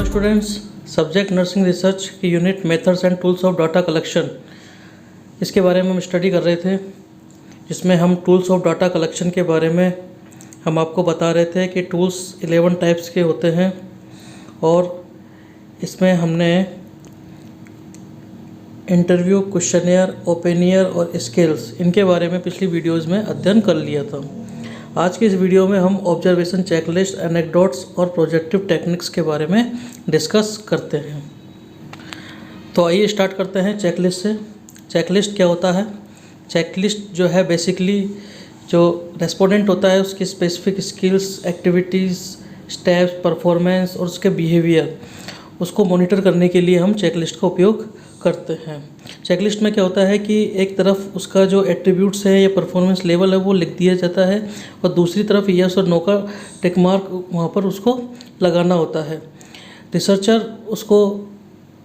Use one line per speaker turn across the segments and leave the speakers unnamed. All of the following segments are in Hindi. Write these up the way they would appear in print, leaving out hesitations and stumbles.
Hello students, subject nursing research की unit methods and tools of data collection, इसके बारे में हम स्टडी कर रहे थे। जिसमें हम टूल्स ऑफ डाटा कलेक्शन के बारे में हम आपको बता रहे थे कि टूल्स 11 टाइप्स के होते हैं और इसमें हमने इंटरव्यू, क्वेश्चनियर, ओपिनियर और स्किल्स इनके बारे में पिछली वीडियोज़ में अध्ययन कर लिया था। आज की इस वीडियो में हम ऑब्जर्वेशन चेकलिस्ट, एनेक्डोट्स और प्रोजेक्टिव टेक्निक्स के बारे में डिस्कस करते हैं। तो आइए स्टार्ट करते हैं चेकलिस्ट से। चेकलिस्ट क्या होता है? चेकलिस्ट जो है बेसिकली जो रेस्पोंडेंट होता है उसकी specific skills, activities, steps, performance और उसके बिहेवियर उसको मॉनिटर करने के लिए हम चेकलिस्ट का उपयोग करते हैं। चेकलिस्ट में क्या होता है कि एक तरफ उसका जो एट्रीब्यूट्स है या परफॉर्मेंस लेवल है वो लिख दिया जाता है और दूसरी तरफ यस और नो का टिक मार्क वहाँ पर उसको लगाना होता है। रिसर्चर उसको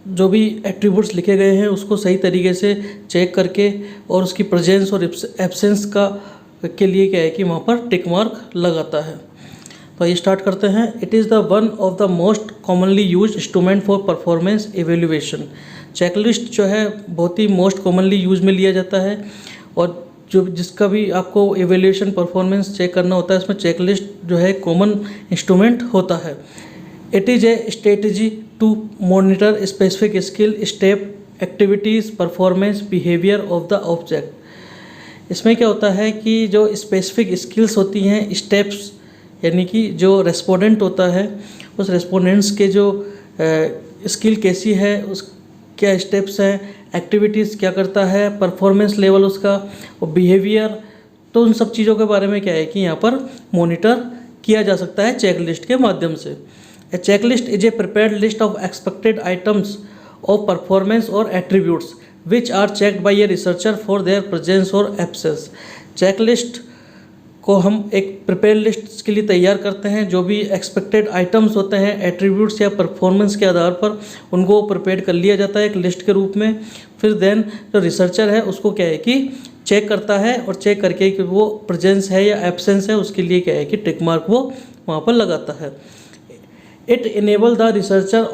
जो भी एट्रीब्यूट्स लिखे गए हैं उसको सही तरीके से चेक करके और उसकी प्रेजेंस और एब्सेंस का के लिए क्या है कि वहाँ पर टिक मार्क लगाता है। तो ये स्टार्ट करते हैं। It is the one of the most commonly use instrument for performance evaluation. Checklist जो है बहुत ही मोस्ट कॉमनली यूज में लिया जाता है और जो जिसका भी आपको एवेल्यूएशन परफॉर्मेंस चेक करना होता है उसमें चेकलिस्ट जो है कॉमन इंस्ट्रूमेंट होता है। It is a strategy to monitor specific skill, step, activities, performance, behaviour of the object. इसमें क्या होता है कि जो स्पेसिफिक स्किल्स होती हैं, स्टेप्स यानी कि जो रेस्पोंडेंट होता है उस रेस्पोंडेंट्स के जो स्किल कैसी है, उस क्या स्टेप्स हैं, एक्टिविटीज़ क्या करता है, परफॉर्मेंस लेवल उसका और बिहेवियर, तो उन सब चीज़ों के बारे में क्या है कि यहाँ पर मॉनिटर किया जा सकता है चेकलिस्ट के माध्यम से। A checklist is a prepared list of expected items of performance और attributes which are checked by a researcher for their presence और एब्सेंस। चेकलिस्ट को हम एक प्रिपेयर लिस्ट के लिए तैयार करते हैं। जो भी एक्सपेक्टेड आइटम्स होते हैं एट्रीब्यूट्स या परफॉर्मेंस के आधार पर उनको प्रिपेयर कर लिया जाता है एक लिस्ट के रूप में। फिर देन जो रिसर्चर है उसको क्या है कि चेक करता है और चेक करके कि वो प्रेजेंस है या एब्सेंस है उसके लिए क्या है कि टिक मार्क वो वहाँ पर लगाता है। It enable the researcher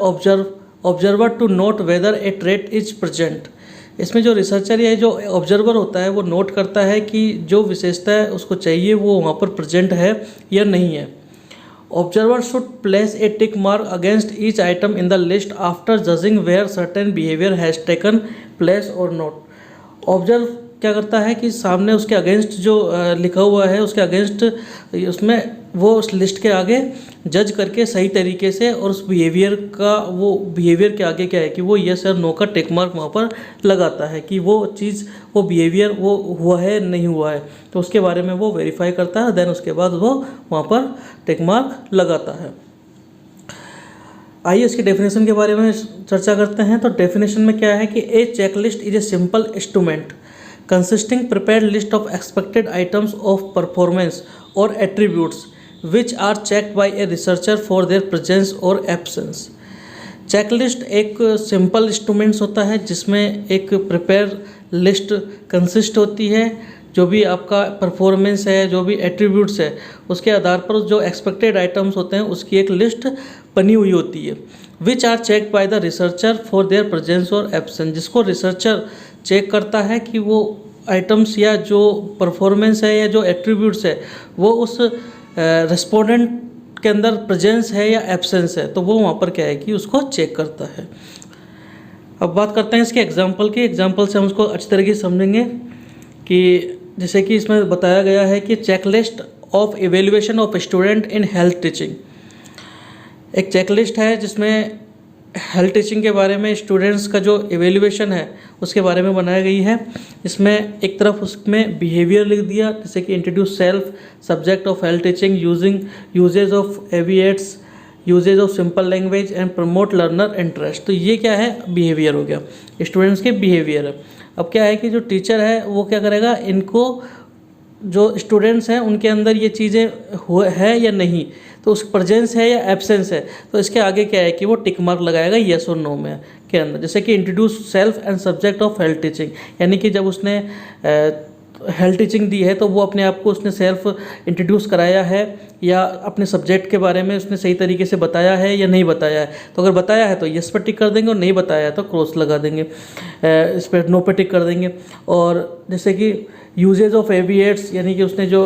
observer to note whether a trait is present. इसमें जो रिसर्चर या जो ऑब्जर्वर होता है वो नोट करता है कि जो विशेषता है उसको चाहिए वो वहाँ पर प्रेजेंट है या नहीं है। Observer should place a tick mark against each item in the list after judging where certain behaviour has taken place और नॉट। ऑब्जर्व क्या करता है कि सामने उसके अगेंस्ट जो लिखा हुआ है उसके अगेंस्ट उसमें वो उस लिस्ट के आगे जज करके सही तरीके से और उस बिहेवियर का वो बिहेवियर के आगे क्या है कि वो यस और नो का टिक मार्क वहाँ पर लगाता है कि वो चीज़ वो बिहेवियर वो हुआ है नहीं हुआ है, तो उसके बारे में वो वेरीफाई करता है। देन उसके बाद वो वहाँ पर टिक मार्क लगाता है। आइए इसकी डेफिनेशन के बारे में चर्चा करते हैं। तो डेफिनेशन में क्या है कि a checklist is a simple instrument consisting prepared list of expected items of performance or attributes which are checked by a researcher for their presence or absence। Checklist एक सिंपल इंस्ट्रूमेंट्स होता है जिसमें एक प्रिपेयर लिस्ट कंसिस्ट होती है। जो भी आपका परफॉर्मेंस है, जो भी एट्रीब्यूट्स है, उसके आधार पर जो एक्सपेक्टेड आइटम्स होते हैं उसकी एक लिस्ट बनी हुई होती है। Which are checked by the researcher for their presence और एब्सेंस, जिसको रिसर्चर चेक करता है कि वो आइटम्स या जो परफॉर्मेंस है या जो एट्रीब्यूट्स है वो उस रेस्पोंडेंट के अंदर प्रेजेंस है या एब्सेंस है, तो वो वहाँ पर क्या है कि उसको चेक करता है। अब बात करते हैं इसके एग्जांपल की। एग्जांपल से हम उसको अच्छी तरीके से समझेंगे कि जैसे कि इसमें बताया गया है कि checklist of evaluation of student in health teaching. एक चेकलिस्ट है जिसमें हेल्थ टीचिंग के बारे में स्टूडेंट्स का जो इवेल्युएशन है उसके बारे में बनाई गई है। इसमें एक तरफ उसमें बिहेवियर लिख दिया जैसे कि introduce self, subject of health teaching, usages of AV aids, usages of simple language and promote learner interest. तो ये क्या है? बिहेवियर हो गया, स्टूडेंट्स के बिहेवियर है। अब क्या है कि जो टीचर है वो क्या करेगा, इनको जो स्टूडेंट्स हैं उनके अंदर ये चीज़ें है या नहीं, तो उस प्रेजेंस है या एब्सेंस है, तो इसके आगे क्या है कि वो टिक मार्क लगाएगा येस और नो में के अंदर। जैसे कि introduce self and subject of health teaching, यानी कि जब उसने हेल्थ टीचिंग दी है तो वो अपने आप को उसने सेल्फ इंट्रोड्यूस कराया है या अपने सब्जेक्ट के बारे में उसने सही तरीके से बताया है या नहीं बताया है। तो अगर बताया है तो यस पर टिक कर देंगे और नहीं बताया है तो क्रॉस लगा देंगे, इस पर नो पर टिक कर देंगे। और जैसे कि यूजेज ऑफ एविएट्स, यानी कि उसने जो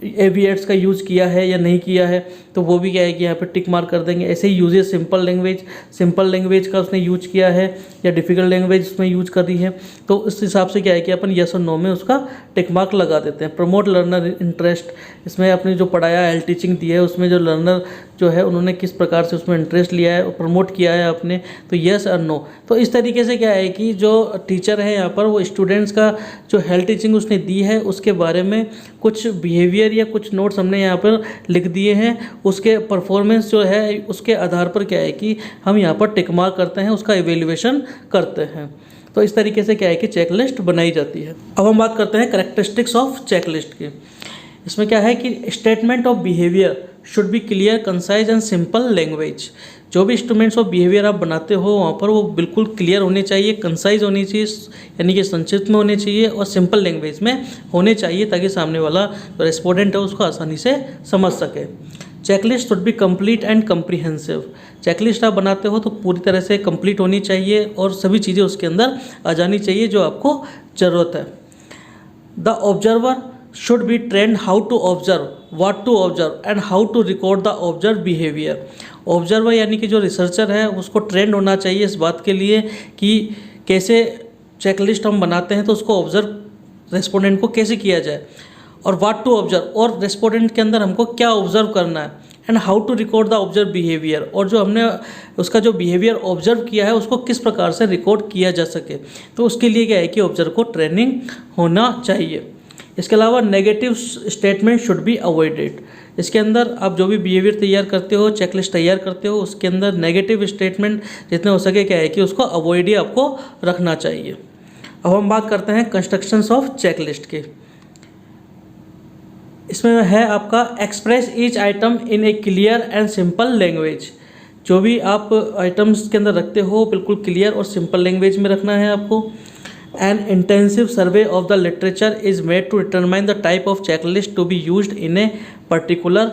एविएट्स का यूज़ किया है या नहीं किया है तो वो भी क्या है कि यहाँ पे टिक मार्क कर देंगे। ऐसे ही यूजेज सिंपल लैंग्वेज का उसने यूज किया है या डिफ़िकल्ट लैंग्वेज उसमें यूज कर दी है तो उस हिसाब से क्या है कि अपन यस और नो में उसका टिक मार्क लगा देते हैं। प्रमोट लर्नर इंटरेस्ट, इसमें अपने जो पढ़ाया है टीचिंग दी है उसमें जो लर्नर जो है उन्होंने किस प्रकार से उसमें इंटरेस्ट लिया है और प्रमोट किया है आपने, तो यस और नो। तो इस तरीके से क्या है कि जो टीचर है यहाँ पर वो स्टूडेंट्स का जो हेल्थ टीचिंग उसने दी है उसके बारे में कुछ बिहेवियर या कुछ नोट्स हमने यहाँ पर लिख दिए हैं। उसके परफॉर्मेंस जो है उसके आधार पर क्या है कि हम यहाँ पर टिक मार्क करते हैं, उसका इवेल्युएशन करते हैं। तो इस तरीके से क्या है कि चेकलिस्ट बनाई जाती है। अब हम बात करते हैं कैरेक्टरिस्टिक्स ऑफ चेकलिस्ट की। इसमें क्या है कि statement of behaviour should be clear, concise and simple language. जो भी इंस्ट्रूमेंट्स ऑफ बिहेवियर आप बनाते हो वहाँ पर वो बिल्कुल क्लियर होने चाहिए, कंसाइज होनी चाहिए, यानी कि संक्षिप्त में होने चाहिए और सिंपल लैंग्वेज में होने चाहिए ताकि सामने वाला जो रेस्पोंडेंट है उसको आसानी से समझ सके। Checklist should be complete and comprehensive. Checklist आप बनाते हो तो पूरी तरह से कंप्लीट होनी चाहिए और सभी चीज़ें उसके अंदर आ जानी चाहिए जो आपको ज़रूरत है। The observer should be trained how to observe, what to observe and how to record the observed behavior। Observer यानी कि जो रिसर्चर है उसको ट्रेंड होना चाहिए इस बात के लिए कि कैसे चेकलिस्ट हम बनाते हैं तो उसको ऑब्जर्व रेस्पोंडेंट को कैसे किया जाए, और व्हाट टू ऑब्जर्व और रेस्पोंडेंट के अंदर हमको क्या ऑब्जर्व करना है, and how to record the observe behaviour, और जो हमने उसका जो बिहेवियर ऑब्जर्व किया है उसको किस प्रकार से रिकॉर्ड किया जा सके। तो उसके लिए क्या है कि ऑब्जर्व को ट्रेनिंग होना चाहिए। इसके अलावा negative statement should be avoided. इसके अंदर आप जो भी बिहेवियर तैयार करते हो, चेकलिस्ट तैयार करते हो, उसके अंदर नेगेटिव स्टेटमेंट जितने हो सके क्या है कि उसको अवॉइड ही आपको रखना चाहिए। अब हम बात करते हैं कंस्ट्रक्शंस ऑफ चेकलिस्ट की। इसमें है आपका express each item in A clear and simple language. जो भी आप आइटम्स के अंदर रखते हो बिल्कुल क्लियर और सिंपल लैंग्वेज में रखना है आपको। An intensive survey of the literature is made to determine the type of checklist to be used in a particular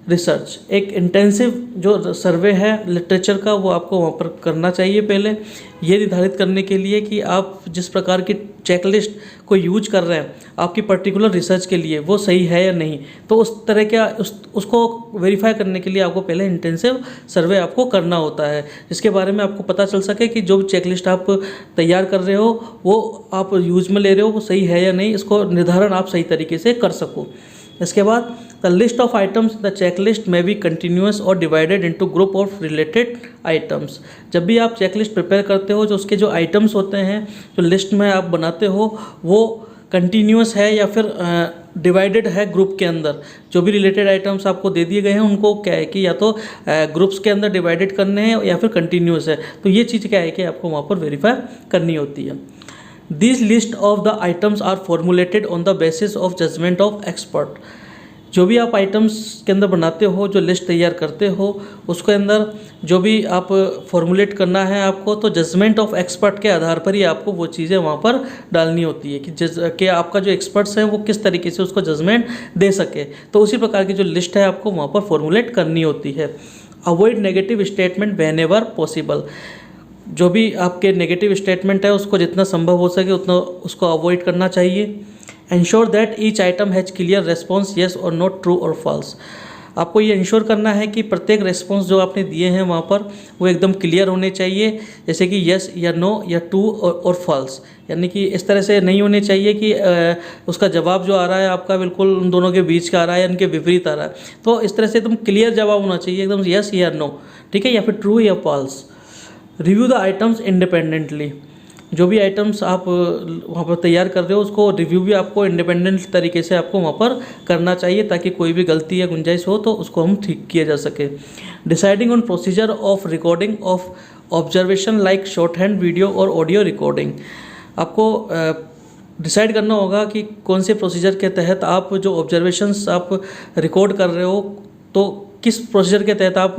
research। एक इंटेंसिव जो सर्वे है लिटरेचर का वो आपको वहाँ पर करना चाहिए पहले, ये निर्धारित करने के लिए कि आप जिस प्रकार की चेकलिस्ट को यूज कर रहे हैं आपकी पर्टिकुलर रिसर्च के लिए वो सही है या नहीं। तो उस तरह का उसको वेरीफाई करने के लिए आपको पहले इंटेंसिव सर्वे आपको करना होता है, जिसके बारे में आपको पता चल सके कि जो चेकलिस्ट आप तैयार कर रहे हो वो आप यूज में ले रहे हो वो सही है या नहीं, इसको निर्धारण आप सही तरीके से कर सको। इसके बाद the list of items the checklist में बी कंटिन्यूस और divided into group of related items. जब भी आप चेकलिस्ट प्रिपेयर करते हो जो उसके जो आइटम्स होते हैं जो लिस्ट में आप बनाते हो वो कंटिन्यूस है या फिर डिवाइडेड है ग्रुप के अंदर। जो भी रिलेटेड आइटम्स आपको दे दिए गए हैं उनको क्या है कि या तो ग्रुप्स के अंदर डिवाइडेड करने हैं या फिर कंटिन्यूस है, तो ये चीज़ क्या है कि आपको वहाँ पर वेरीफाई करनी होती है। This list of the items are formulated on the basis of judgement of expert. जो भी आप आइटम्स के अंदर बनाते हो, जो लिस्ट तैयार करते हो, उसके अंदर जो भी आप फॉर्मुलेट करना है आपको, तो जजमेंट ऑफ एक्सपर्ट के आधार पर ही आपको वो चीज़ें वहाँ पर डालनी होती है कि आपका जो एक्सपर्ट्स हैं वो किस तरीके से उसको जजमेंट दे सके। तो उसी प्रकार की जो लिस्ट है आपको वहाँ पर फॉर्मुलेट करनी होती है। Avoid negative statement when ever possible. जो भी आपके नेगेटिव स्टेटमेंट है उसको जितना संभव हो सके उतना उसको अवॉइड करना चाहिए। Ensure that each item has clear response yes or no, true or false। आपको ये इंश्योर करना है कि प्रत्येक रेस्पॉन्स जो आपने दिए हैं वहाँ पर वो एकदम क्लियर होने चाहिए, जैसे कि यस या नो या ट्रू और फॉल्स। यानी कि इस तरह से नहीं होने चाहिए कि उसका जवाब जो आ रहा है आपका बिल्कुल उन दोनों के बीच का आ रहा है या उनके विपरीत आ रहा है। तो इस तरह से एकदम क्लियर जवाब होना चाहिए, एकदम यस या नो, ठीक है, या फिर ट्रू या false. Review the items independently. जो भी आइटम्स आप वहाँ पर तैयार कर रहे हो उसको रिव्यू भी आपको इंडिपेंडेंट तरीके से आपको वहाँ पर करना चाहिए ताकि कोई भी गलती या गुंजाइश हो तो उसको हम ठीक किया जा सके। Deciding on procedure of recording of observation like short hand video और ऑडियो रिकॉर्डिंग। आपको डिसाइड करना होगा कि कौन से प्रोसीजर के तहत आप जो ऑब्जर्वेशंस आप रिकॉर्ड कर रहे हो तो किस प्रोसीजर के तहत आप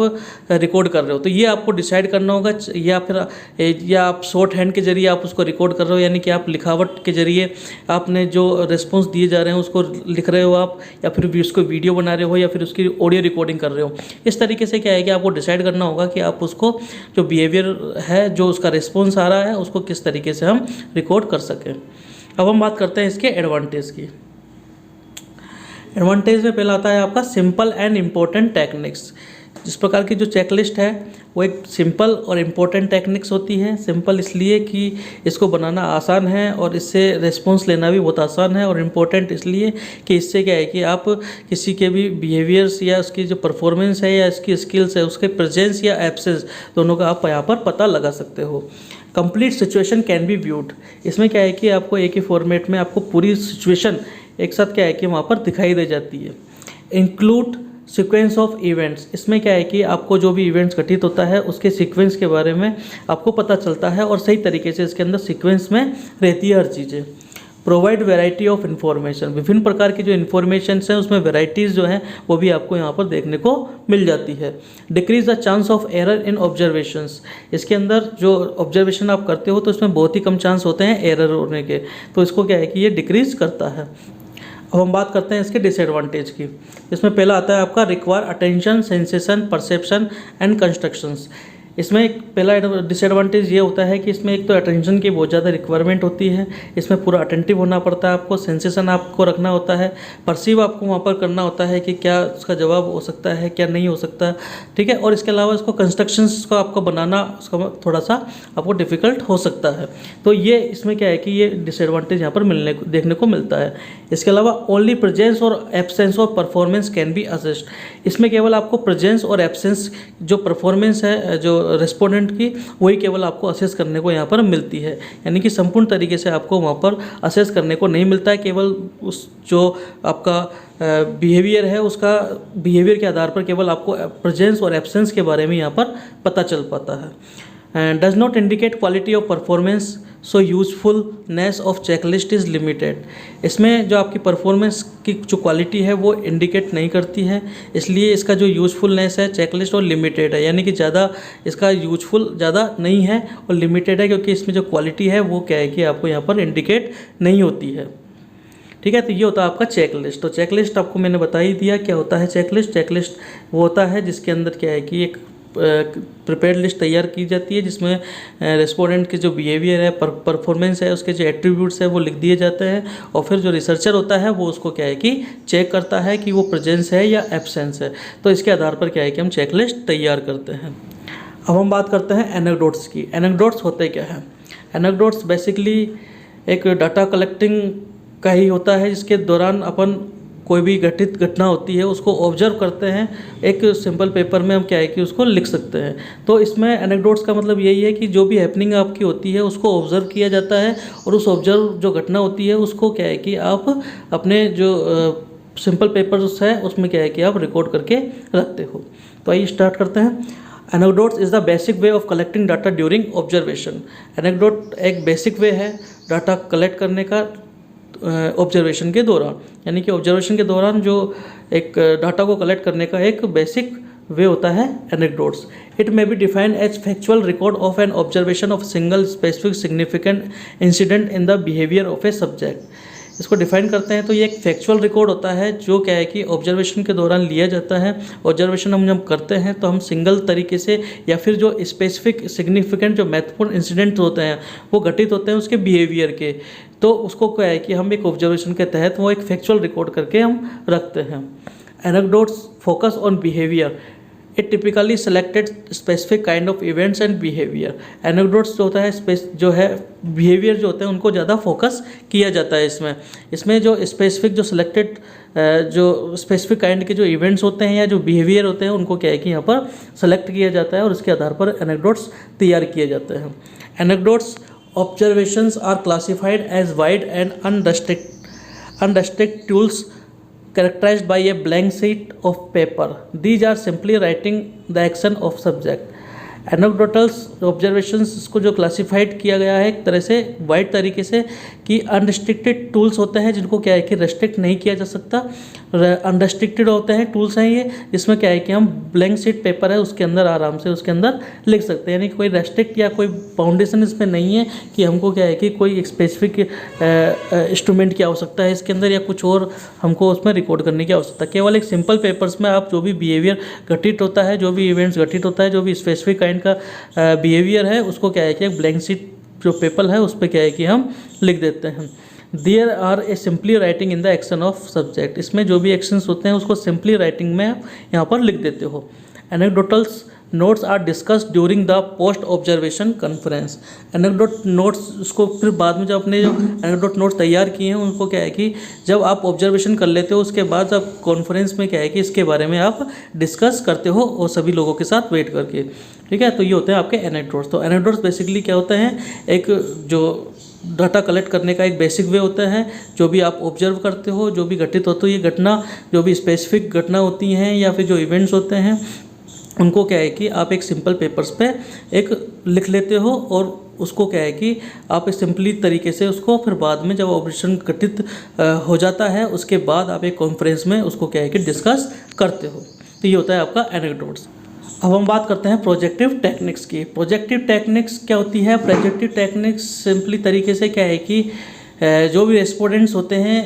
रिकॉर्ड कर रहे हो। तो ये आपको डिसाइड करना होगा, या आप शॉर्ट हैंड के जरिए आप उसको रिकॉर्ड कर रहे हो, यानी कि आप लिखावट के जरिए आपने जो रिस्पॉन्स दिए जा रहे हैं उसको लिख रहे हो आप, या फिर भी उसको वीडियो बना रहे हो, या फिर उसकी ऑडियो रिकॉर्डिंग कर रहे हो। इस तरीके से क्या है कि आपको डिसाइड करना होगा कि आप उसको जो बिहेवियर है, जो उसका रिस्पॉन्स आ रहा है, उसको किस तरीके से हम रिकॉर्ड कर सकें। अब हम बात करते हैं इसके एडवांटेज की। एडवांटेज में पहला आता है आपका सिंपल एंड इम्पोर्टेंट टेक्निक्स। जिस प्रकार की जो चेकलिस्ट है वो एक सिंपल और इम्पोर्टेंट टेक्निक्स होती है। सिंपल इसलिए कि इसको बनाना आसान है और इससे रिस्पॉन्स लेना भी बहुत आसान है, और इम्पोर्टेंट इसलिए कि इससे क्या है कि आप किसी के भी बिहेवियर्स या उसकी जो परफॉर्मेंस है या इसकी स्किल्स है, उसके प्रेजेंस या एब्सेंस दोनों का आप यहाँ पर पता लगा सकते हो। Complete situation can be viewed. इसमें क्या है कि आपको एक ही फॉर्मेट में आपको पूरी सिचुएशन एक साथ क्या है कि वहाँ पर दिखाई दे जाती है। Include sequence of events. इसमें क्या है कि आपको जो भी इवेंट्स घटित होता है उसके सीक्वेंस के बारे में आपको पता चलता है, और सही तरीके से इसके अंदर सीक्वेंस में रहती है हर चीज़ें। Provide variety of information. विभिन्न प्रकार की जो इन्फॉर्मेशन हैं उसमें वैरायटीज़ जो हैं वो भी आपको यहाँ पर देखने को मिल जाती है। Decrease the chance of error in observations. इसके अंदर जो ऑब्जर्वेशन आप करते हो तो इसमें बहुत ही कम चांस होते हैं एरर होने के, तो इसको क्या है कि ये डिक्रीज करता है। अब हम बात करते हैं इसके डिसएडवांटेज की। इसमें पहला आता है आपका require attention, sensation, perception and constructions. इसमें एक पहला डिसएडवांटेज ये होता है कि इसमें एक तो अटेंशन की बहुत ज़्यादा रिक्वायरमेंट होती है, इसमें पूरा अटेंटिव होना पड़ता है आपको, सेंसेशन आपको रखना होता है, परसीव आपको वहाँ पर करना होता है कि क्या उसका जवाब हो सकता है क्या नहीं हो सकता, ठीक है। और इसके अलावा इसको कंस्ट्रक्शंस को आपको बनाना उसका थोड़ा सा आपको डिफ़िकल्ट हो सकता है। तो ये इसमें क्या है कि ये डिसएडवांटेज यहाँ पर देखने को मिलता है। इसके अलावा ओनली प्रेजेंस और absence of performance can be assessed. इसमें केवल आपको प्रेजेंस और एब्सेंस जो परफॉर्मेंस है जो रेस्पोंडेंट की, वही केवल आपको असेस करने को यहाँ पर मिलती है, यानी कि संपूर्ण तरीके से आपको वहाँ पर असेस करने को नहीं मिलता है। केवल उस जो आपका बिहेवियर है उसका बिहेवियर के आधार पर केवल आपको प्रेजेंस और एब्सेंस के बारे में यहाँ पर पता चल पाता है। Does not indicate quality of performance, so usefulness of checklist is limited. इसमें जो आपकी परफॉर्मेंस की जो क्वालिटी है वो इंडिकेट नहीं करती है, इसलिए इसका जो यूजफुलनेस है चेकलिस्ट और लिमिटेड है, यानी कि ज़्यादा इसका यूजफुल ज़्यादा नहीं है और लिमिटेड है, क्योंकि इसमें जो क्वालिटी है वो क्या है कि आपको यहाँ पर इंडिकेट नहीं होती है, ठीक है। तो ये होता है आपका चेकलिस्ट। तो चेकलिस्ट आपको मैंने बता ही दिया क्या होता है चेकलिस्ट। चेकलिस्ट वो होता है जिसके अंदर क्या है कि एक प्रिपेयर्ड लिस्ट तैयार की जाती है जिसमें रेस्पोंडेंट के जो बिहेवियर है, परफॉर्मेंस है, उसके जो एट्रीब्यूट्स है वो लिख दिए जाते हैं, और फिर जो रिसर्चर होता है वो उसको क्या है कि चेक करता है कि वो प्रेजेंस है या एब्सेंस है। तो इसके आधार पर क्या है कि हम चेकलिस्ट तैयार करते हैं। अब हम बात करते हैं एनेक्डोट्स की। एनेक्डोट्स होते क्या हैं? एनेक्डोट्स बेसिकली एक डाटा कलेक्टिंग का ही होता है, जिसके दौरान अपन कोई भी घटित घटना होती है उसको ऑब्जर्व करते हैं, एक सिंपल पेपर में हम क्या है कि उसको लिख सकते हैं। तो इसमें एनेक्डोट्स का मतलब यही है कि जो भी हैपनिंग आपकी होती है उसको ऑब्जर्व किया जाता है, और उस ऑब्जर्व जो घटना होती है उसको क्या है कि आप अपने जो सिंपल पेपर्स है उसमें क्या है कि आप रिकॉर्ड करके रखते हो। तो आइए स्टार्ट करते हैं। Anecdotes is the basic way of collecting data during observation. Anecdote एक बेसिक वे है डाटा कलेक्ट करने का ऑब्जर्वेशन के दौरान, यानी कि ऑब्जर्वेशन के दौरान जो एक डाटा को कलेक्ट करने का एक बेसिक वे होता है anecdotes. It may be defined as factual record of an observation of single specific significant incident in the behaviour of a subject. इसको डिफाइन करते हैं तो ये एक फैक्चुअल रिकॉर्ड होता है जो क्या है कि ऑब्जर्वेशन के दौरान लिया जाता है। ऑब्जर्वेशन हम जब करते हैं तो हम सिंगल तरीके से या फिर जो स्पेसिफिक सिग्निफिकेंट जो महत्वपूर्ण इंसिडेंट होते हैं वो घटित होते हैं उसके बिहेवियर के, तो उसको क्या है कि हम एक ऑब्जर्वेशन के तहत वो एक फैक्चुअल रिकॉर्ड करके हम रखते हैं। Anecdotes focus on behaviour. It typically selected specific kind of events and behaviour. Anecdotes जो होता है जो है बिहेवियर जो होते हैं उनको ज़्यादा फोकस किया जाता है इसमें जो स्पेसिफिक जो सिलेक्टेड जो स्पेसिफिक काइंड के जो इवेंट्स होते हैं या जो बिहेवियर होते हैं उनको क्या है कि यहाँ पर सेलेक्ट किया जाता है और उसके आधार पर एनेक्डोट्स तैयार किए जाते हैं। Anecdotes observations are classified as wide and unrestricted tools characterized by a blank sheet of paper. These are simply writing the action of subject. Anecdotals observations को जो क्लासिफाइड किया गया है एक तरह से वाइड तरीके से कि अनरिस्ट्रिक्टेड टूल्स होते हैं जिनको क्या है कि रेस्ट्रिक्ट नहीं किया जा सकता। अनरेस्ट्रिक्टेड होते हैं टूल्स हैं ये, जिसमें क्या है कि हम ब्लैंक शीट पेपर है उसके अंदर आराम से उसके अंदर लिख सकते हैं, यानी कोई रेस्ट्रिक्ट या कोई बाउंडेशन इसमें नहीं है कि हमको क्या है कि कोई स्पेसिफिक इंस्ट्रूमेंट की आवश्यकता है इसके अंदर या कुछ और हमको उसमें रिकॉर्ड करने की आवश्यकता। केवल एक सिंपल पेपर्स में आप जो भी बिहेवियर घटित होता है, जो भी इवेंट्स घटित होता है, जो भी स्पेसिफिक काइंड का बिहेवियर है उसको क्या है कि एक ब्लैंक शीट जो पेपर है उस पर क्या है कि हम लिख देते हैं। There are a simply writing in the action of subject, इसमें जो भी एक्शंस होते हैं उसको सिंपली राइटिंग में आप यहाँ पर लिख देते हो। Anecdotals notes are discussed during the post observation conference. Anecdote notes उसको फिर बाद में जब अपने जो एनेक्डोट नोट्स तैयार किए हैं उनको क्या है कि जब आप ऑब्जर्वेशन कर लेते हो उसके बाद जब कॉन्फ्रेंस में क्या है कि इसके बारे में आप डिस्कस करते हो और सभी लोगों के साथ वेट करके, ठीक है। तो ये होते हैं आपके एनेक्डोट्स। तो एनेक्डोट्स बेसिकली क्या होते हैं, एक जो डाटा कलेक्ट करने का एक बेसिक वे होता है। जो भी आप ऑब्जर्व करते हो, जो भी घटित होती है घटना, जो भी स्पेसिफिक घटना होती हैं या फिर जो इवेंट्स होते हैं उनको क्या है कि आप एक सिंपल पेपर्स पे एक लिख लेते हो और उसको क्या है कि आप एक सिंपली तरीके से उसको फिर बाद में जब ऑपरेशन घटित हो जाता है उसके बाद आप एक कॉन्फ्रेंस में उसको क्या है कि डिस्कस करते हो। तो ये होता है आपका एनेक्डोट्स। अब हम बात करते हैं प्रोजेक्टिव टेक्निक्स की। प्रोजेक्टिव टेक्निक्स क्या होती है? प्रोजेक्टिव टेक्निक्स सिंपली तरीके से क्या है कि जो भी रेस्पोंडेंट्स होते हैं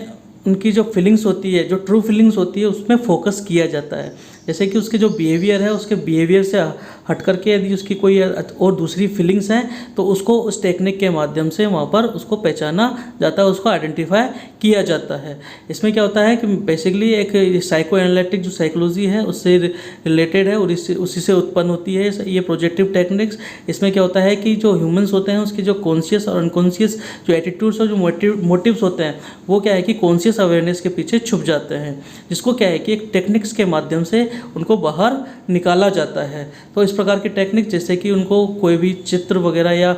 उनकी जो फीलिंग्स होती है, जो ट्रू फीलिंग्स होती है उसमें फोकस किया जाता है। जैसे कि उसके जो बिहेवियर है उसके बिहेवियर से हट करके यदि उसकी कोई और दूसरी फीलिंग्स हैं तो उसको उस टेक्निक के माध्यम से वहाँ पर उसको पहचाना जाता है, उसको आइडेंटिफाई किया जाता है। इसमें क्या होता है कि बेसिकली एक साइको एनालिटिक जो साइकोलॉजी है उससे रिलेटेड है और उसी से उत्पन्न होती है ये प्रोजेक्टिव टेक्निक्स। इसमें क्या होता है कि जो ह्यूमंस होते हैं उसके जो कॉन्शियस और अनकॉन्शियस जो एटीट्यूड्स और जो मोटिव्स होते हैं वो क्या है कि कॉन्शियस अवेयरनेस के पीछे छुप जाते हैं, जिसको क्या है कि एक टेक्निक्स के माध्यम से उनको बाहर निकाला जाता है। तो इस प्रकार की टेक्निक जैसे कि उनको कोई भी चित्र वगैरह या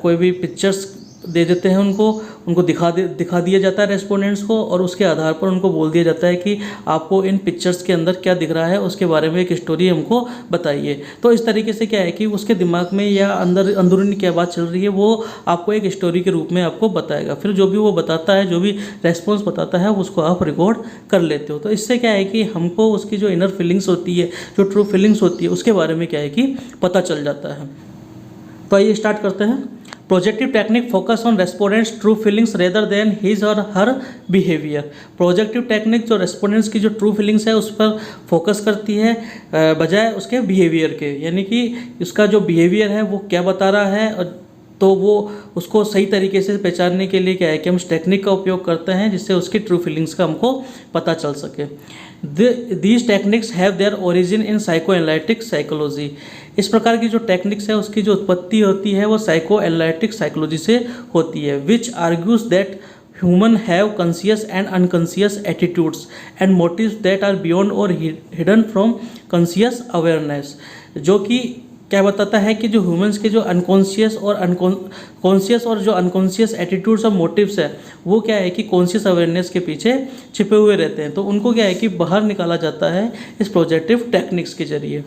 कोई भी पिक्चर्स दे देते हैं, उनको दिखा दिया जाता है रेस्पोंडेंट्स को और उसके आधार पर उनको बोल दिया जाता है कि आपको इन पिक्चर्स के अंदर क्या दिख रहा है उसके बारे में एक स्टोरी हमको बताइए। तो इस तरीके से क्या है कि उसके दिमाग में या अंदरूनी क्या बात चल रही है वो आपको एक स्टोरी के रूप में आपको बताएगा। फिर जो भी वो बताता है, जो भी रेस्पॉन्स बताता है उसको आप रिकॉर्ड कर लेते हो। तो इससे क्या है कि हमको उसकी जो इनर फीलिंग्स होती है, जो ट्रू फीलिंग्स होती है उसके बारे में क्या है कि पता चल जाता है। तो आइए स्टार्ट करते हैं। Projective technique focus on respondents true feelings rather than his और हर बिहेवियर। प्रोजेक्टिव टेक्निक जो रेस्पोंडेंट्स की जो ट्रू फीलिंग्स है उस पर फोकस करती है बजाय उसके बिहेवियर के, यानी कि उसका जो बिहेवियर है वो क्या बता रहा है और तो वो उसको सही तरीके से पहचानने के लिए क्या है कि हम इस टेक्निक का उपयोग करते हैं जिससे उसकी ट्रू फीलिंग्स का हमको पता चल सके। These techniques have their origin in psycho analytic psychology. इस प्रकार की जो टेक्निक्स है उसकी जो उत्पत्ति होती है वो साइको एनालिटिक साइकोलॉजी से होती है, which argues that human have conscious and unconscious attitudes and motives that are beyond और हिडन फ्रॉम कॉन्शियस अवेयरनेस। जो कि क्या बताता है कि जो ह्यूमंस के जो अनकॉन्शियस और जो अनकॉन्शियस एटीट्यूड्स और मोटिव्स है वो क्या है कि कॉन्शियस अवेयरनेस के पीछे छिपे हुए रहते हैं। तो उनको क्या है कि बाहर निकाला जाता है इस प्रोजेक्टिव टेक्निक्स के जरिए।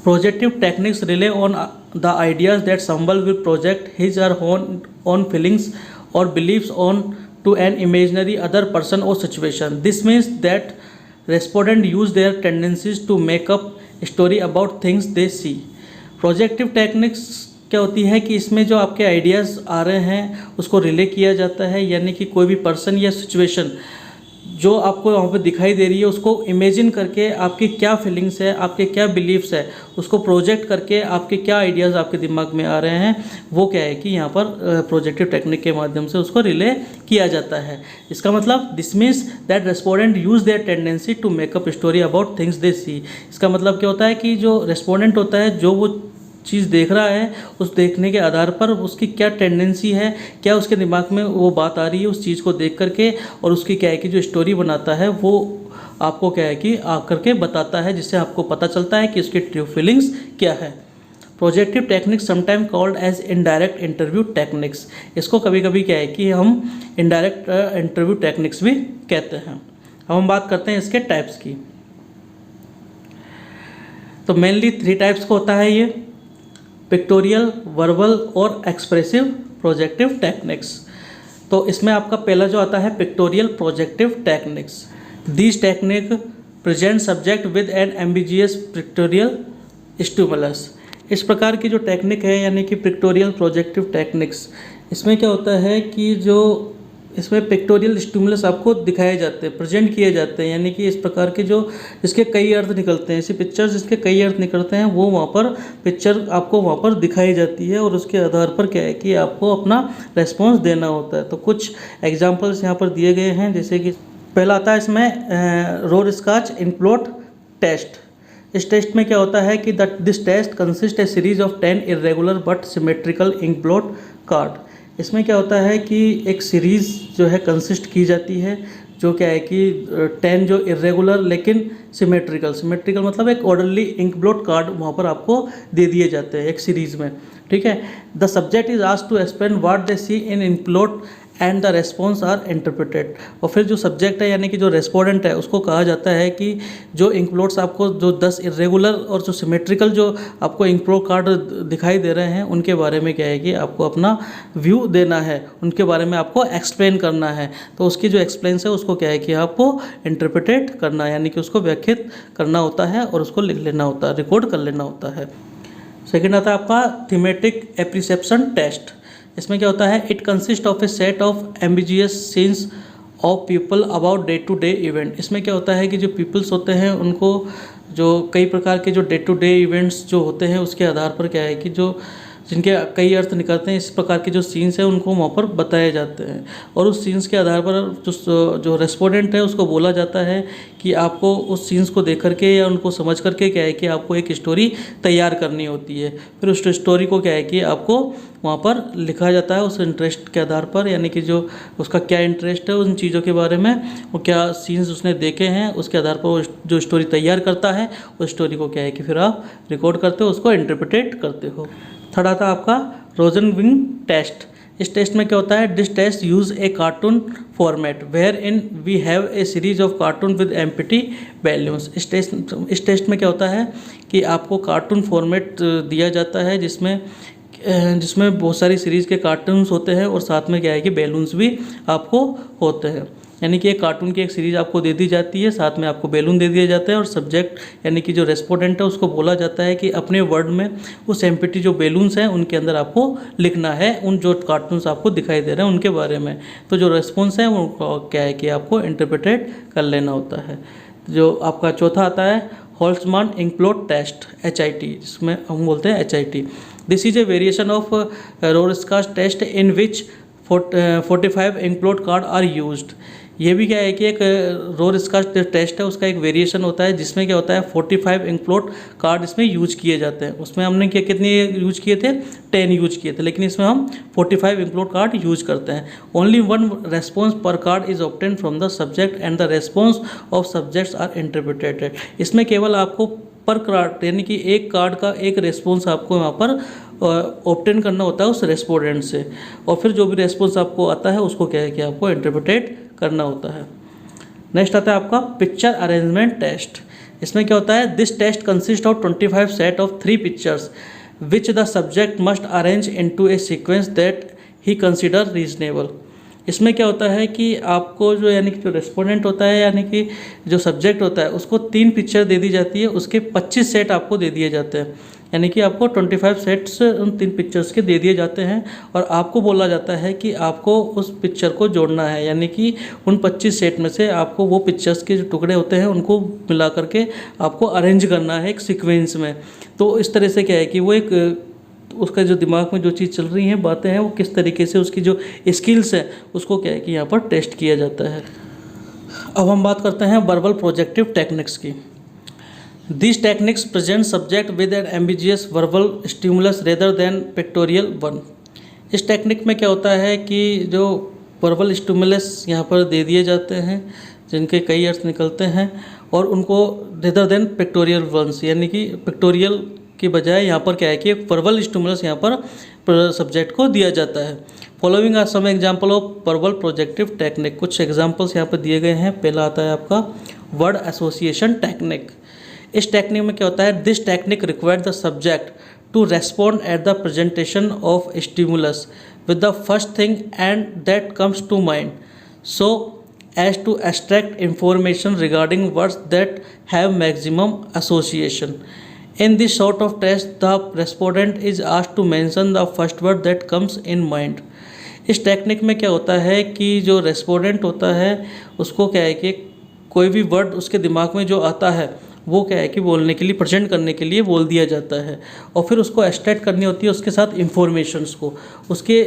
Projective techniques rely on the ideas that somebody will project his or on feelings और believes on to an imaginary other person और situation. This means that respondent use their tendencies to make up story about things they see. Projective techniques क्या होती है कि इसमें जो आपके आइडियाज़ आ रहे हैं उसको रिले किया जाता है, यानी कि कोई भी पर्सन या सिचुएशन जो आपको वहाँ पे दिखाई दे रही है उसको इमेजिन करके आपकी क्या फीलिंग्स है, आपके क्या बिलीव्स है, उसको प्रोजेक्ट करके आपके क्या आइडियाज़ आपके दिमाग में आ रहे हैं वो क्या है कि यहाँ पर प्रोजेक्टिव टेक्निक के माध्यम से उसको रिले किया जाता है। इसका मतलब this means that respondent use their tendency to make up story about things they see. इसका मतलब क्या होता है कि जो रेस्पोंडेंट होता है जो वो चीज़ देख रहा है उस देखने के आधार पर उसकी क्या टेंडेंसी है, क्या उसके दिमाग में वो बात आ रही है उस चीज़ को देख करके और उसकी क्या है कि जो स्टोरी बनाता है वो आपको क्या है कि आकर के बताता है, जिससे आपको पता चलता है कि उसकी ट्रू फीलिंग्स क्या है। Projective techniques sometime called as indirect interview techniques. इसको कभी कभी क्या है कि हम इनडायरेक्ट इंटरव्यू टेक्निक्स भी कहते हैं। अब हम बात करते हैं इसके टाइप्स की। तो मेनली 3 टाइप्स का होता है ये। पिक्टोरियल, वर्बल और एक्सप्रेसिव प्रोजेक्टिव टेक्निक्स। तो इसमें आपका पहला जो आता है pictorial projective techniques. This technique present subject with an ambiguous pictorial stimulus. इस प्रकार की जो टेक्निक है यानी कि पिक्टोरियल प्रोजेक्टिव टेक्निक्स, इसमें क्या होता है कि जो इसमें पिक्टोरियल स्टिमुलस आपको दिखाए जाते हैं, प्रेजेंट किए जाते हैं, यानी कि इस प्रकार के जो इसके कई अर्थ निकलते हैं, ऐसी पिक्चर्स जिसके कई अर्थ निकलते हैं वो वहाँ पर पिक्चर आपको वहाँ पर दिखाई जाती है और उसके आधार पर क्या है कि आपको अपना रेस्पॉन्स देना होता है। तो कुछ एग्जाम्पल्स यहाँ पर दिए गए हैं, जैसे कि पहला आता है इसमें रोरस्काच इंकप्लॉट टेस्ट। इस टेस्ट में क्या होता है कि this test consist a series of 10 irregular but symmetrical inkblot card. इसमें क्या होता है कि एक सीरीज़ जो है कंसिस्ट की जाती है, जो क्या है कि 10 जो इरेगुलर लेकिन सिमेट्रिकल मतलब एक ऑर्डरली इंकब्लॉट कार्ड वहाँ पर आपको दे दिए जाते हैं एक सीरीज़ में, ठीक है। The subject is asked to explain what they see in inkblot and the response are interpreted. और फिर जो सब्जेक्ट है यानी कि जो रेस्पोंडेंट है उसको कहा जाता है कि जो इंकप्लॉट्स आपको जो 10 इरेगुलर और जो सिमेट्रिकल जो आपको इंकप्लॉट कार्ड दिखाई दे रहे हैं उनके बारे में क्या है कि आपको अपना व्यू देना है, उनके बारे में आपको एक्सप्लेन करना है। तो उसकी जो एक्सप्लेंस है उसको क्या है कि आपको इंटरप्रेटेट करना है, यानी कि उसको व्याख्यात करना होता है और उसको लिख लेना होता है, रिकॉर्ड कर लेना होता है। सेकेंड आता है आपका थीमेटिक एप्रिसेप्शन टेस्ट। इसमें क्या होता है, it consist of a set of ambiguous scenes of people about day to day event. इसमें क्या होता है कि जो पीपल्स होते हैं उनको जो कई प्रकार के जो डे टू डे इवेंट्स जो होते हैं उसके आधार पर क्या है कि जो जिनके कई अर्थ निकलते हैं, इस प्रकार के जो सीन्स हैं उनको वहाँ पर बताए जाते हैं और उस सीन्स के आधार पर जो रेस्पोंडेंट है उसको बोला जाता है कि आपको उस सीन्स को देख करके या उनको समझ करके क्या है कि आपको एक स्टोरी तैयार करनी होती है। फिर उस स्टोरी को क्या है कि आपको वहाँ पर लिखा जाता है उस इंटरेस्ट के आधार पर, यानी कि जो उसका क्या इंटरेस्ट है उन चीज़ों के बारे में, वो क्या सीन्स उसने देखे हैं, उसके आधार पर वो जो स्टोरी तैयार करता है उस स्टोरी को क्या है कि फिर आप रिकॉर्ड करते हो, उसको इंटरप्रेट करते हो। थर्ड आता है आपका रोजनविंग टेस्ट। इस टेस्ट में क्या होता है, this test use a cartoon format where in we have a series of cartoon with empty values. इस टेस्ट में क्या होता है कि आपको कार्टून फॉर्मेट दिया जाता है जिसमें बहुत सारी सीरीज़ के कार्टून्स होते हैं और साथ में क्या है कि बैलून्स भी आपको होते हैं, यानी कि एक कार्टून की एक सीरीज़ आपको दे दी जाती है, साथ में आपको बैलून दे दिए जाते हैं और सब्जेक्ट यानी कि जो रेस्पोंडेंट है उसको बोला जाता है कि अपने वर्ड में उस एम्प्टी जो बैलून्स हैं उनके अंदर आपको लिखना है उन जो कार्टून्स आपको दिखाई दे रहे हैं उनके बारे में। तो जो रेस्पॉन्स है वो क्या है कि आपको इंटरप्रेटेट कर लेना होता है। जो आपका चौथा आता है होल्ट्जमान इंकप्लॉट टेस्ट, HIT, जिसमें हम बोलते हैं HIT। This is a variation of Rorschach test in which 45 inkblot card are used. ये भी क्या है कि एक रोरस्काच टेस्ट है, उसका एक वेरिएशन होता है जिसमें क्या होता है 45 इंकप्लॉट कार्ड इसमें यूज किए जाते हैं। उसमें हमने क्या कितने यूज किए थे, 10 यूज किए थे, लेकिन इसमें हम 45 इंकप्लॉट कार्ड यूज करते हैं। Only one response per card is obtain from the subject and the response of subjects are interpreted. इसमें केवल आपको पर कार्ड यानी कि एक कार्ड का एक रेस्पॉन्स आपको यहाँ पर ऑब्टेन करना होता है उस रेस्पोंडेंट से, और फिर जो भी रेस्पॉन्स आपको आता है उसको क्या है कि आपको इंटरप्रेटेट करना होता है। नेक्स्ट आता है आपका पिक्चर अरेंजमेंट टेस्ट। इसमें क्या होता है, this test consist of 25 set of 3 pictures which the subject must arrange into a sequence that he consider reasonable. इसमें क्या होता है कि आपको जो यानी कि जो रेस्पोंडेंट होता है यानी कि जो सब्जेक्ट होता है उसको 3 पिक्चर दे दी जाती है, उसके 25 सेट आपको दे दिए जाते हैं, यानी कि आपको 25 सेट्स उन 3 पिक्चर्स के दे दिए जाते हैं और आपको बोला जाता है कि आपको उस पिक्चर को जोड़ना है, यानी कि उन 25 सेट में से आपको वो पिक्चर्स के जो टुकड़े होते हैं उनको मिला करके आपको अरेंज करना है एक सीक्वेंस में। तो इस तरह से क्या है कि वो एक उसका जो दिमाग में जो चीज़ चल रही हैं बातें हैं वो किस तरीके से उसकी जो स्किल्स है उसको क्या है कि यहाँ पर टेस्ट किया जाता है। अब हम बात करते हैं वर्बल प्रोजेक्टिव टेक्निक्स की। These techniques present subject with an ambiguous verbal stimulus rather than pictorial one। इस टेक्निक में क्या होता है कि जो वर्बल स्टिमुलस यहाँ पर दे दिए जाते हैं जिनके कई अर्थ निकलते हैं और उनको रेदर देन पिक्टोरियल वंस, यानी कि पिक्टोरियल की बजाय यहाँ पर क्या है कि वर्बल स्टिमुलस यहाँ पर सब्जेक्ट को दिया जाता है। Following are some example of verbal projective technique. कुछ एग्जाम्पल्स यहाँ पर दिए गए हैं। पहला आता है आपका वर्ड एसोसिएशन टेक्निक। इस टेक्निक में क्या होता है, this technique require the subject to respond at the presentation of stimulus with the first thing and that comes to mind, so as to extract information regarding words that have maximum association. In this sort of test, the respondent is asked to mention the first word that comes in mind. इस टेक्निक में क्या होता है कि जो रेस्पोंडेंट होता है उसको क्या है कि कोई भी वर्ड उसके दिमाग में जो आता है वो क्या है कि बोलने के लिए, प्रेजेंट करने के लिए बोल दिया जाता है, और फिर उसको एक्सट्रैक्ट करनी होती है उसके साथ इंफॉर्मेशंस को, उसके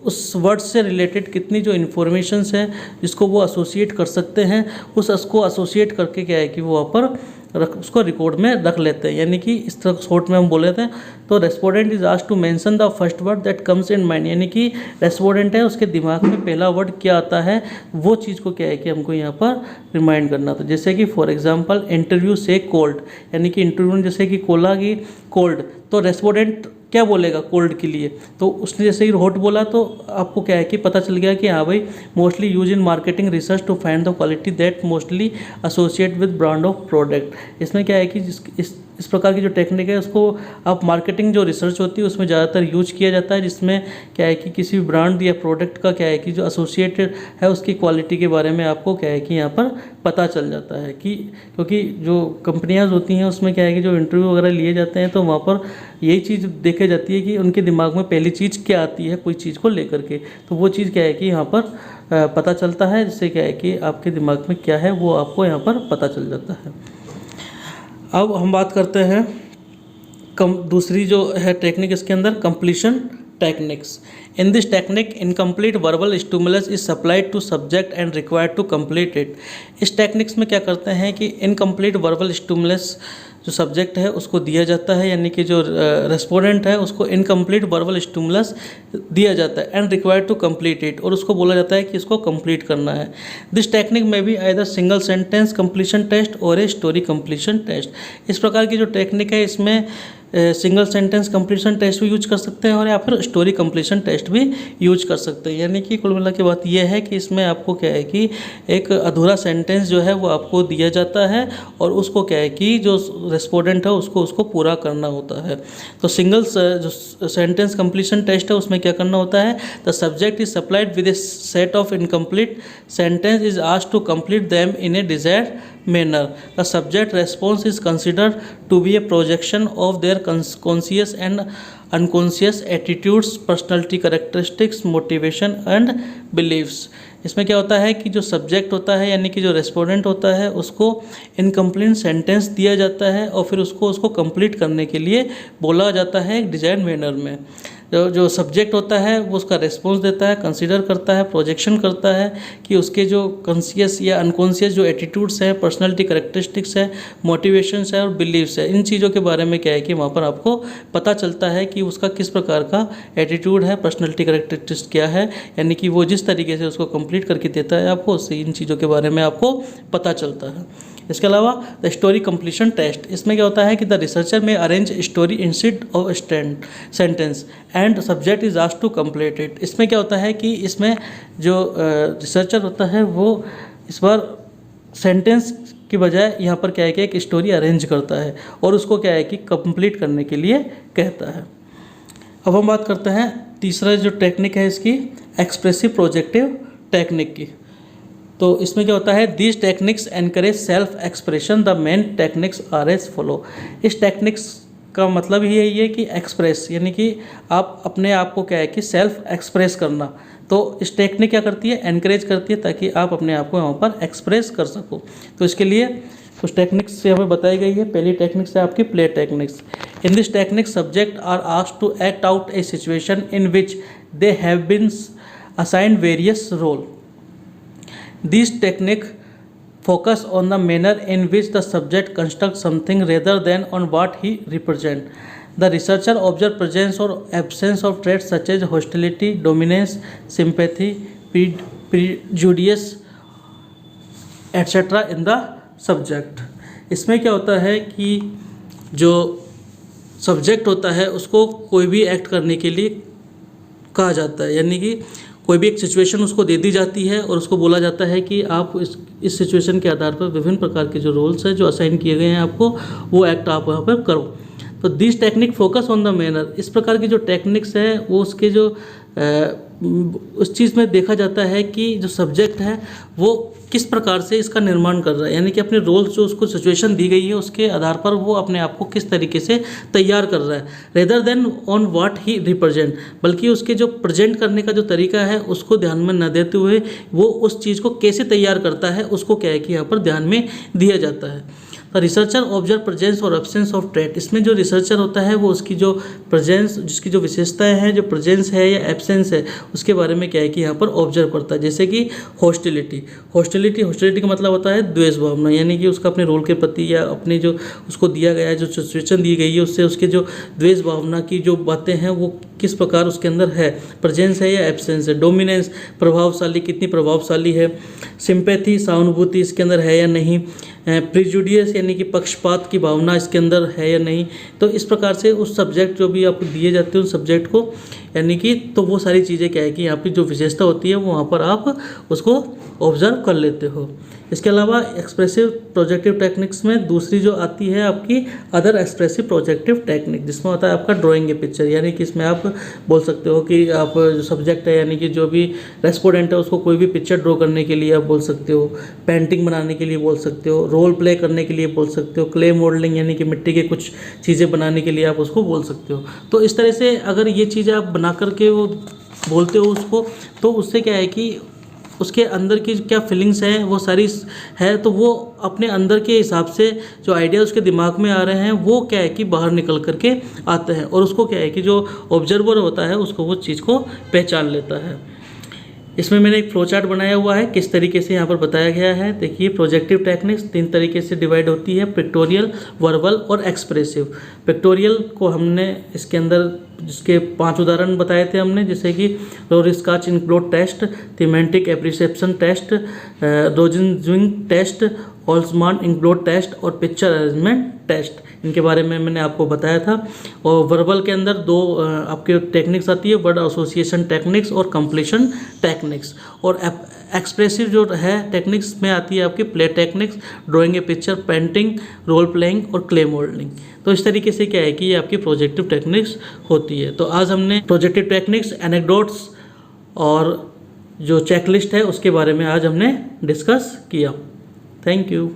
उस वर्ड से रिलेटेड कितनी जो इन्फॉर्मेशंस हैं जिसको वो एसोसिएट कर सकते हैं, उसको एसोसिएट करके क्या है कि वो वहाँ पर उसको रिकॉर्ड में रख लेते हैं। यानी कि इस तरह शॉर्ट में हम बोल लेते हैं। तो respondent is asked to mention the first word that comes in mind, यानी कि रेस्पोंडेंट है उसके दिमाग में पहला वर्ड क्या आता है वो चीज़ को क्या है कि हमको यहाँ पर रिमाइंड करना था। जैसे कि फॉर एग्जांपल इंटरव्यू से कोल्ड, यानी कि इंटरव्यू में जैसे कि कोला की कोल्ड, तो रेस्पोंडेंट क्या बोलेगा कोल्ड के लिए, तो उसने जैसे ही हॉट बोला तो आपको क्या है कि पता चल गया कि हाँ भाई mostly use in marketing research to find the quality that mostly associate with brand of product. इसमें क्या है कि इस प्रकार की जो टेक्निक है उसको आप मार्केटिंग जो रिसर्च होती है उसमें ज़्यादातर यूज किया जाता है, जिसमें क्या है कि किसी भी ब्रांड या प्रोडक्ट का क्या है कि जो एसोसिएटेड है उसकी क्वालिटी के बारे में आपको क्या है कि यहाँ पर पता चल जाता है कि क्योंकि जो कंपनियां होती हैं उसमें क्या है कि जो इंटरव्यू वगैरह लिए जाते हैं तो वहाँ पर यही चीज़ देखी जाती है कि उनके दिमाग में पहली चीज़ क्या आती है कोई चीज़ को लेकर के, तो वो चीज़ क्या है कि यहाँ पर पता चलता है, जिससे क्या है कि आपके दिमाग में क्या है वो आपको यहाँ पर पता चल जाता है। अब हम बात करते हैं दूसरी जो है टेक्निक इसके अंदर completion techniques. In this technique incomplete verbal stimulus is supplied to subject and required to complete it. इस टेक्निक्स में क्या करते हैं कि इनकम्प्लीट वर्बल स्टिमुलस जो सब्जेक्ट है उसको दिया जाता है, यानी कि जो रेस्पोंडेंट है उसको इनकम्प्लीट वर्बल स्टिमुलस दिया जाता है and required to complete it, और उसको बोला जाता है कि इसको कंप्लीट करना है। दिस टेक्निक में भी either single sentence completion test और ए स्टोरी कंप्लीशन टेस्ट। इस प्रकार की जो टेक्निक है इसमें सिंगल सेंटेंस कंप्लीशन टेस्ट भी यूज कर सकते हैं और या फिर स्टोरी कंप्लीशन टेस्ट भी यूज कर सकते हैं। यानी कि कुल मिला के बात यह है कि इसमें आपको क्या है कि एक अधूरा सेंटेंस जो है वो आपको दिया जाता है और उसको क्या है कि जो रेस्पोंडेंट है उसको पूरा करना होता है। तो सिंगल जो सेंटेंस कंप्लीशन टेस्ट है उसमें क्या करना होता है, the subject is supplied with a set of incomplete sentence is asked to complete them in a desired manner. The subject response is considered to be a projection of their conscious and unconscious attitudes, personality characteristics, motivation and beliefs. इसमें क्या होता है कि जो सब्जेक्ट होता है यानी कि जो रेस्पोंडेंट होता है उसको इनकम्प्लीट सेंटेंस दिया जाता है और फिर उसको कंप्लीट करने के लिए बोला जाता है एक डिजाइन मैनर में। जो सब्जेक्ट होता है वो उसका रिस्पॉन्स देता है, कंसीडर करता है, प्रोजेक्शन करता है कि उसके जो कॉन्शियस या अनकॉन्शियस जो एटीट्यूड्स हैं, पर्सनालिटी करेक्टरिस्टिक्स है, मोटिवेशंस है और बिलीव्स है, इन चीज़ों के बारे में क्या है कि वहाँ पर आपको पता चलता है कि उसका किस प्रकार का एटीट्यूड है, पर्सनालिटी करेक्टरिस्टिक्स क्या है, यानी कि वो जिस तरीके से उसको कंप्लीट करके देता है आपको, उससे इन चीज़ों के बारे में आपको पता चलता है। इसके अलावा द स्टोरी कंप्लीशन टेस्ट, इसमें क्या होता है कि the researcher may arrange story instead of sentence and subject is asked to complete it. इसमें क्या होता है कि इसमें जो रिसर्चर होता है वो इस बार सेंटेंस की बजाय यहाँ पर क्या है कि एक स्टोरी अरेंज करता है और उसको क्या है कि कंप्लीट करने के लिए कहता है। अब हम बात करते हैं तीसरा जो टेक्निक है इसकी एक्सप्रेसिव प्रोजेक्टिव टेक्निक की। तो इसमें क्या होता है, these techniques encourage self expression, the main techniques are as follow. इस टेक्निक्स का मतलब ही यही है कि एक्सप्रेस, यानी कि आप अपने आप को क्या है कि सेल्फ एक्सप्रेस करना। तो इस टेक्निक क्या करती है, एनकरेज करती है ताकि आप अपने आप को यहाँ पर एक्सप्रेस कर सको। तो इसके लिए कुछ टेक्निक्स से हमें बताई गई है। पहली टेक्निक्स है आपकी play techniques. In this technique subject are asked to act out a situation in which they have been assigned various role. This technique focus on the manner in which the subject constructs something rather than on what he represents. The researcher observes presence or absence of traits such as hostility, dominance, sympathy, prejudice, etc. in the subject. इसमें क्या होता है कि जो सब्जेक्ट होता है उसको कोई भी एक्ट करने के लिए कहा जाता है, यानी कि कोई भी एक सिचुएशन उसको दे दी जाती है और उसको बोला जाता है कि आप इस सिचुएशन के आधार पर विभिन्न प्रकार के जो रोल्स हैं जो असाइन किए गए हैं आपको, वो एक्ट आप वहाँ पर करो। तो this technique focus on the manner, इस प्रकार की जो टेक्निक्स है वो उसके जो उस चीज़ में देखा जाता है कि जो सब्जेक्ट है वो किस प्रकार से इसका निर्माण कर रहा है, यानी कि अपने रोल्स जो उसको सिचुएशन दी गई है उसके आधार पर वो अपने आप को किस तरीके से तैयार कर रहा है, rather than on what he represent, बल्कि उसके जो प्रेजेंट करने का जो तरीका है उसको ध्यान में न देते हुए वो उस चीज़ को कैसे तैयार करता है उसको क्या है कि यहाँ पर ध्यान में दिया जाता है। रिसर्चर ऑब्जर्व प्रेजेंस और एब्सेंस ऑफ ट्रेट, इसमें जो रिसर्चर होता है वो उसकी जो प्रेजेंस, जिसकी जो विशेषताएं हैं, जो प्रेजेंस है या एब्सेंस है उसके बारे में क्या है कि यहाँ पर ऑब्जर्व करता है। जैसे कि हॉस्टिलिटी का मतलब होता है द्वेष भावना, यानी कि उसका अपने रोल के प्रति या अपने जो उसको दिया गया है, जो सिचुएशन दी गई है उससे उसके जो द्वेष भावना की जो बातें हैं वो किस प्रकार उसके अंदर है, प्रेजेंस है या एब्सेंस है। डोमिनेंस, प्रभावशाली, कितनी प्रभावशाली है। सिंपैथी, सहानुभूति इसके अंदर है या नहीं। प्रिजुडियस यानी कि पक्षपात की भावना इसके अंदर है या नहीं। तो इस प्रकार से उस सब्जेक्ट जो भी आपको दिए जाते हैं उस सब्जेक्ट को, यानी कि तो वो सारी चीज़ें क्या है कि यहाँ पे जो विशेषता होती है वो वहाँ पर आप उसको ऑब्जर्व कर लेते हो। इसके अलावा एक्सप्रेसिव प्रोजेक्टिव टेक्निक्स में दूसरी जो आती है आपकी अदर एक्सप्रेसिव प्रोजेक्टिव टेक्निक, जिसमें होता है आपका ड्राइंग ए पिक्चर, यानी कि इसमें आप बोल सकते हो कि आप जो सब्जेक्ट है यानी कि जो भी रेस्पोंडेंट है उसको कोई भी पिक्चर ड्रॉ करने के लिए आप बोल सकते हो, पेंटिंग बनाने के लिए बोल सकते हो, रोल प्ले करने के लिए बोल सकते हो, क्ले मॉडलिंग यानी कि मिट्टी के कुछ चीज़ें बनाने के लिए आप उसको बोल सकते हो। तो इस तरह से अगर ये चीज़ें आप बना करके वो बोलते हो उसको, तो उससे क्या है कि उसके अंदर की क्या फीलिंग्स हैं वो सारी है, तो वो अपने अंदर के हिसाब से जो आइडिया उसके दिमाग में आ रहे हैं वो क्या है कि बाहर निकल करके आते हैं, और उसको क्या है कि जो ऑब्जर्वर होता है उसको वो चीज़ को पहचान लेता है। इसमें मैंने एक फ्लो चार्ट बनाया हुआ है, किस तरीके से यहाँ पर बताया गया है। देखिए, प्रोजेक्टिव टेक्निक्स 3 तरीके से डिवाइड होती है, पिक्टोरियल, वर्बल और एक्सप्रेसिव। पिक्टोरियल को हमने इसके अंदर जिसके 5 उदाहरण बताए थे हमने, जैसे कि Rorschach inkblot test, thematic apperception test, Rosenzweig test, Holtzman inkblot test और पिक्चर अरेंजमेंट टेस्ट, इनके बारे में मैंने आपको बताया था। और वर्बल के अंदर 2 आपके टेक्निक्स आती है, वर्ड एसोसिएशन टेक्निक्स और कंप्लीशन टेक्निक्स। और एक्सप्रेसिव जो है टेक्निक्स में आती है आपकी play techniques, drawing a picture, painting, role playing और क्ले मॉडलिंग। तो इस तरीके से क्या है कि ये आपकी प्रोजेक्टिव टेक्निक्स होती है। तो आज हमने प्रोजेक्टिव टेक्निक्स, एनेक्डोट्स और जो चेकलिस्ट है उसके बारे में आज हमने डिस्कस किया। Thank you.